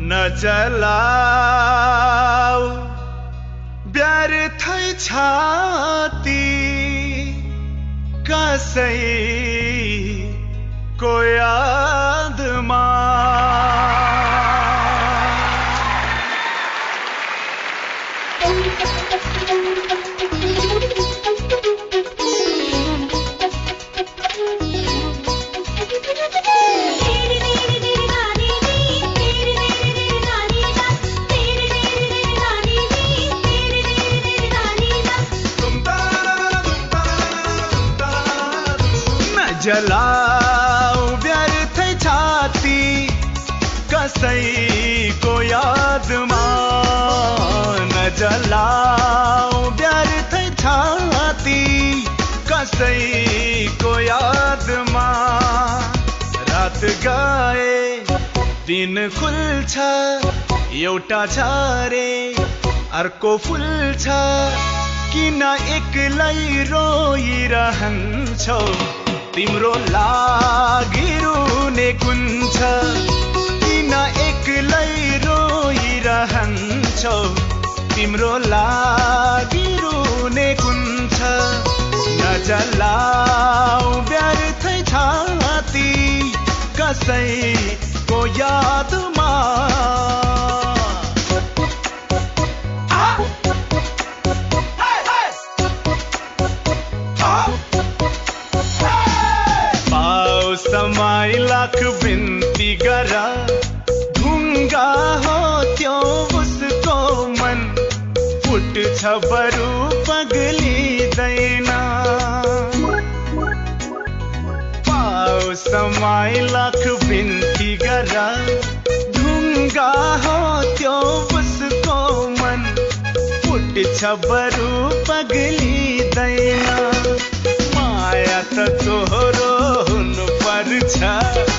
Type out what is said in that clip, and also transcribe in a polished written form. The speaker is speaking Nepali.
नजलाऊ व्यर्थै छाती कसैको यादमा जलाऊ व्यर्थै छाती कसैको यादमा नजलाऊ व्यर्थै छाती कसैको यादमा रात गए दिन खुल्छ एउटा झरे अर्को फुल्छ किन एक्लै रोइरहन्छौ तिम्रो लागि रुने कुन छ किन एक्लै रोइरहन्छौ तिम्रो लागि रुने कुन छ नजलाऊ व्यर्थै छाती कसैको यादमा समय लाख बिन्ती गरा ढुङ्गा हो त्यो उसको मन फुट्छ बरु पगलिँदैन पाओ समय लाख बिन्ती गरा ढुङ्गा हो त्यो उसको मन फुट्छ बरु पगलिँदैन माया त तोहरो हुनु पर्छ